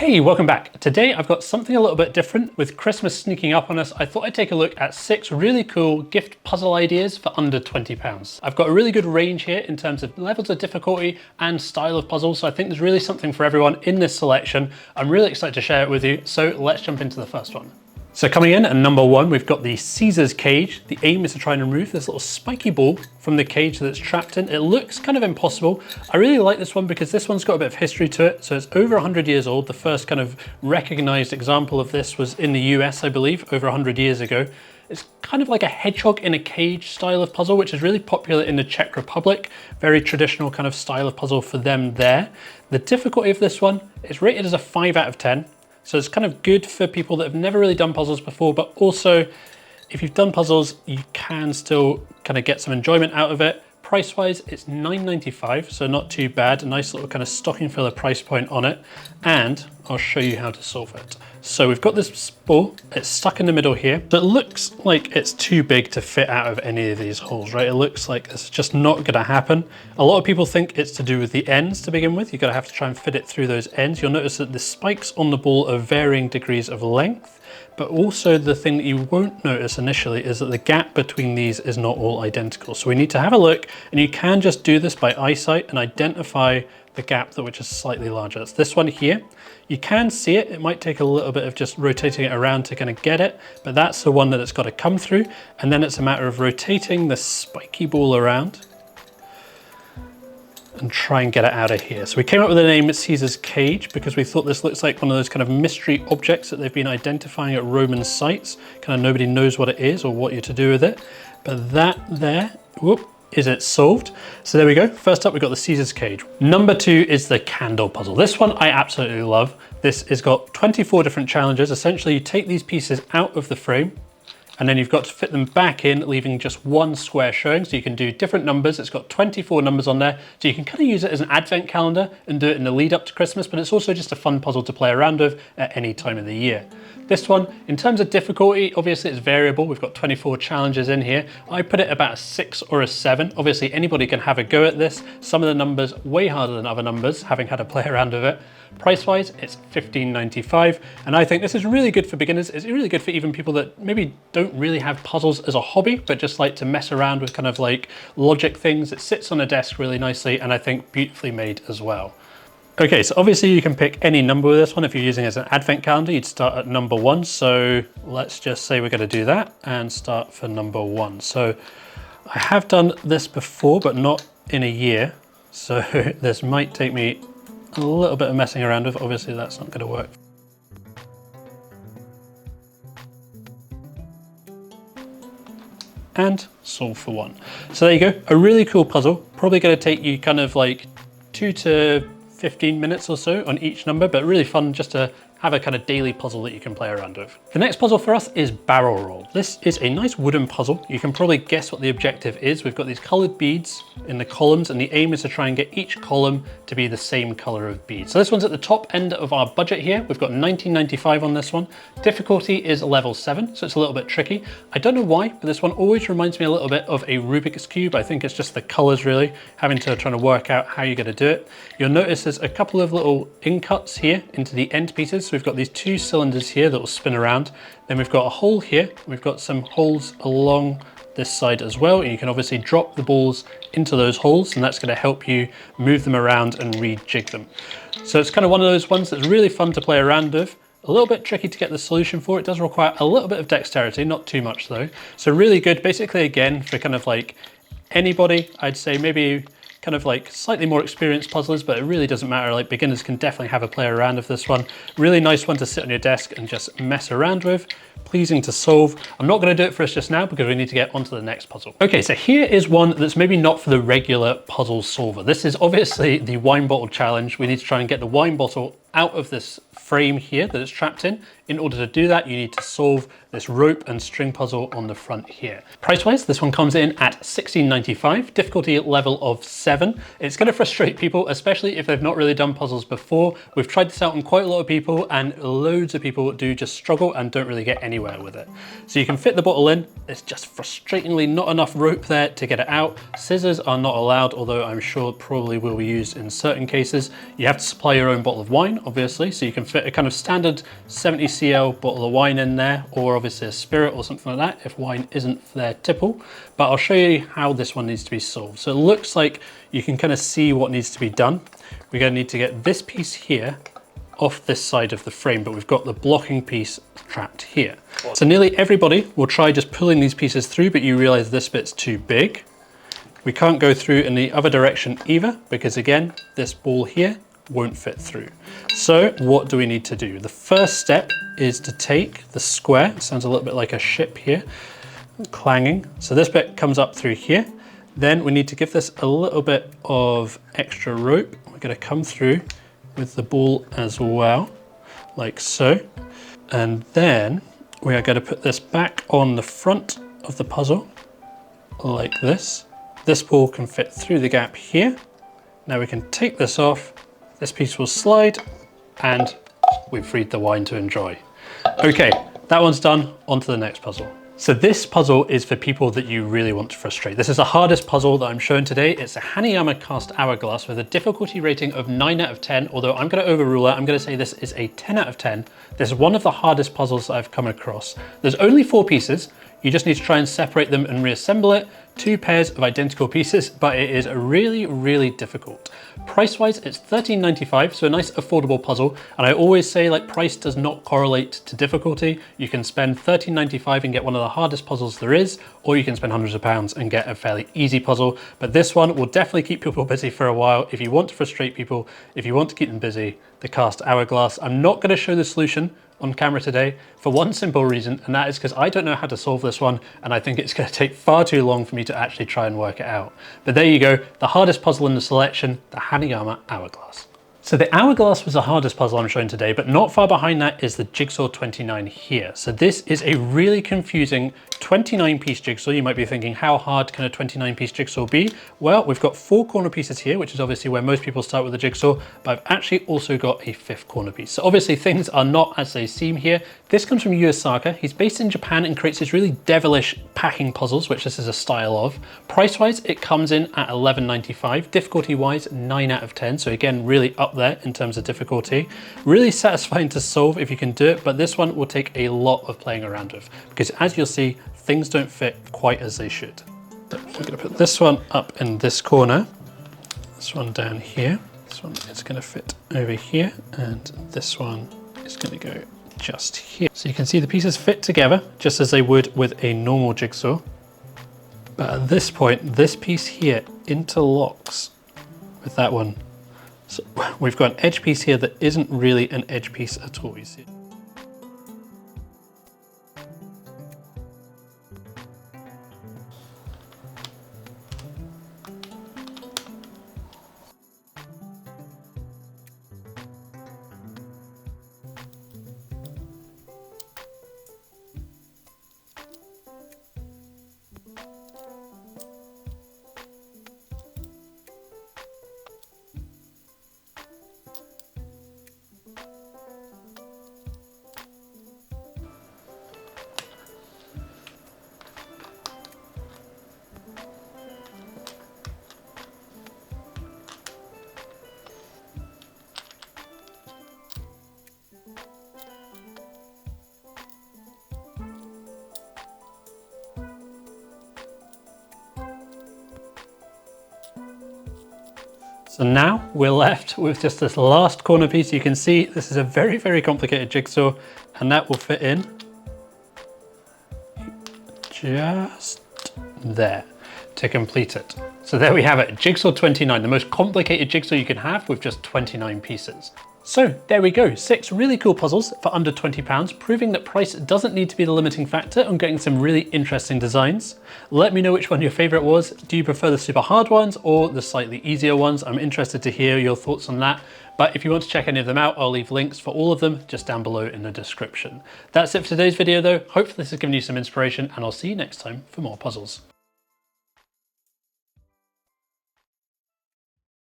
Hey, welcome back. Today I've got something a little bit different. With Christmas sneaking up on us, I thought I'd take a look at 6 really cool gift puzzle ideas for under £20. I've got a really good range here in terms of levels of difficulty and style of puzzles, so I think there's really something for everyone in this selection. I'm really excited to share it with you, so let's jump into the first one. So coming in at number 1, we've got the Caesar's cage. The aim is to try and remove this little spiky ball from the cage that it's trapped in. It looks kind of impossible. I really like this one because this one's got a bit of history to it. So it's over 100 years old. The first kind of recognized example of this was in the US, I believe, over 100 years ago. It's kind of like a hedgehog in a cage style of puzzle, which is really popular in the Czech Republic. Very traditional kind of style of puzzle for them there. The difficulty of this one is rated as a 5 out of 10. So it's kind of good for people that have never really done puzzles before, but also if you've done puzzles, you can still kind of get some enjoyment out of it. Price-wise, it's $9.95, so not too bad. A nice little kind of stocking filler price point on it. And I'll show you how to solve it. So we've got this ball, it's stuck in the middle here. So it looks like it's too big to fit out of any of these holes, right? It looks like it's just not gonna happen. A lot of people think it's to do with the ends to begin with. You're gonna have to try and fit it through those ends. You'll notice that the spikes on the ball are varying degrees of length. But also the thing that you won't notice initially is that the gap between these is not all identical. So we need to have a look, and you can just do this by eyesight and identify the gap which is slightly larger. It's this one here. You can see it. It might take a little bit of just rotating it around to kind of get it, but that's the one that it's got to come through. And then it's a matter of rotating the spiky ball around and try and get it out of here. So we came up with the name Caesar's cage because we thought this looks like one of those kind of mystery objects that they've been identifying at Roman sites. Kind of nobody knows what it is or what you're to do with it. But that there, whoop, is it solved. So there we go. First up, we've got the Caesar's cage. Number 2 is the candle puzzle. This one I absolutely love. This has got 24 different challenges. Essentially, you take these pieces out of the frame, and then you've got to fit them back in, leaving just one square showing. So you can do different numbers. It's got 24 numbers on there. So you can kind of use it as an advent calendar and do it in the lead up to Christmas, but it's also just a fun puzzle to play around with at any time of the year. This one, in terms of difficulty, obviously it's variable. We've got 24 challenges in here. I put it about a 6 or a 7. Obviously anybody can have a go at this. Some of the numbers way harder than other numbers, having had a play around with it. Price-wise, it's $15.95, and I think this is really good for beginners. It's really good for even people that maybe don't really have puzzles as a hobby, but just like to mess around with kind of like logic things. It sits on a desk really nicely, and I think beautifully made as well. Okay, so obviously you can pick any number with this one. If you're using it as an advent calendar, you'd start at number 1. So let's just say we're going to do that and start for number 1. So I have done this before, but not in a year. So this might take me a little bit of messing around with. Obviously that's not going to work. And solve for 1. So there you go, a really cool puzzle. Probably going to take you kind of like 2 to 15 minutes or so on each number, but really fun just to have a kind of daily puzzle that you can play around with. The next puzzle for us is barrel roll. This is a nice wooden puzzle. You can probably guess what the objective is. We've got these colored beads in the columns, and the aim is to try and get each column to be the same color of bead. So this one's at the top end of our budget here. We've got $19.95 on this one. Difficulty is level 7, so it's a little bit tricky. I don't know why, but this one always reminds me a little bit of a Rubik's Cube. I think it's just the colors really, having to try to work out how you're gonna do it. You'll notice there's a couple of little incuts here into the end pieces. So we've got these 2 cylinders here that will spin around. Then we've got a hole here. We've got some holes along this side as well. And you can obviously drop the balls into those holes, and that's going to help you move them around and rejig them. So it's kind of one of those ones that's really fun to play around with. A little bit tricky to get the solution for. It does require a little bit of dexterity, not too much though. So really good, basically again, for kind of like anybody. I'd say maybe kind of like slightly more experienced puzzlers, but it really doesn't matter. Like beginners can definitely have a play around with this one. Really nice one to sit on your desk and just mess around with. Pleasing to solve. I'm not going to do it for us just now because we need to get onto the next puzzle. Okay, so here is one that's maybe not for the regular puzzle solver. This is obviously the wine bottle challenge. We need to try and get the wine bottle out of this frame here that it's trapped in. In order to do that, you need to solve this rope and string puzzle on the front here. Price-wise, this one comes in at $16.95, difficulty level of 7. It's going to frustrate people, especially if they've not really done puzzles before. We've tried this out on quite a lot of people, and loads of people do just struggle and don't really get anywhere with it. So you can fit the bottle in. There's just frustratingly not enough rope there to get it out. Scissors are not allowed, although I'm sure probably will be used in certain cases. You have to supply your own bottle of wine, obviously, so you can fit fit a kind of standard 70 cl bottle of wine in there, or obviously a spirit or something like that if wine isn't their tipple. But I'll show you how this one needs to be solved. So it looks like you can kind of see what needs to be done. We're going to need to get this piece here off this side of the frame, but we've got the blocking piece trapped here. So nearly everybody will try just pulling these pieces through, but you realize this bit's too big. We can't go through in the other direction either, because again, this ball here won't fit through. So what do we need to do? The first step is to take the square, it sounds a little bit like a ship here, clanging. So this bit comes up through here. Then we need to give this a little bit of extra rope. We're going to come through with the ball as well, like so. And then we are going to put this back on the front of the puzzle, like this. This ball can fit through the gap here. Now we can take this off, this piece will slide, and we've freed the wine to enjoy. Okay, that one's done, on to the next puzzle. So this puzzle is for people that you really want to frustrate. This is the hardest puzzle that I'm showing today. It's a Hanayama cast hourglass with a difficulty rating of 9 out of 10, although I'm going to overrule it. I'm going to say this is a 10 out of 10. This is one of the hardest puzzles that I've come across. There's only 4 pieces. You just need to try and separate them and reassemble it. 2 pairs of identical pieces, but it is really, really difficult. Price-wise, it's $13.95, so a nice affordable puzzle. And I always say, like, price does not correlate to difficulty. You can spend $13.95 and get one of the hardest puzzles there is, or you can spend hundreds of pounds and get a fairly easy puzzle. But this one will definitely keep people busy for a while. If you want to frustrate people, if you want to keep them busy, the cast hourglass. I'm not going to show the solution on camera today for one simple reason, and that is because I don't know how to solve this one, and I think it's going to take far too long for me to actually try and work it out. But there you go, the hardest puzzle in the selection, the Hanayama hourglass. So the hourglass was the hardest puzzle I'm showing today, but not far behind that is the Jigsaw 29 here. So this is a really confusing 29-piece jigsaw. You might be thinking, how hard can a 29-piece jigsaw be? Well, we've got 4 corner pieces here, which is obviously where most people start with a jigsaw, but I've actually also got a 5th corner piece. So obviously things are not as they seem here. This comes from Osaka. He's based in Japan and creates these really devilish packing puzzles, which this is a style of. Price-wise, it comes in at $11.95. Difficulty-wise, 9 out of 10. So again, really up there in terms of difficulty. Really satisfying to solve if you can do it, but this one will take a lot of playing around with, because as you'll see, things don't fit quite as they should. So we're going to put this one up in this corner, this one down here, this one is going to fit over here, and this one is going to go just here. So you can see the pieces fit together just as they would with a normal jigsaw. But at this point, this piece here interlocks with that one. So we've got an edge piece here that isn't really an edge piece at all, you see. So now we're left with just this last corner piece. You can see this is a very, very complicated jigsaw, and that will fit in just there to complete it. So there we have it, Jigsaw 29, the most complicated jigsaw you can have with just 29 pieces. So there we go, 6 really cool puzzles for under £20, proving that price doesn't need to be the limiting factor on getting some really interesting designs. Let me know which one your favorite was. Do you prefer the super hard ones or the slightly easier ones? I'm interested to hear your thoughts on that. But if you want to check any of them out, I'll leave links for all of them just down below in the description. That's it for today's video though. Hopefully this has given you some inspiration, and I'll see you next time for more puzzles.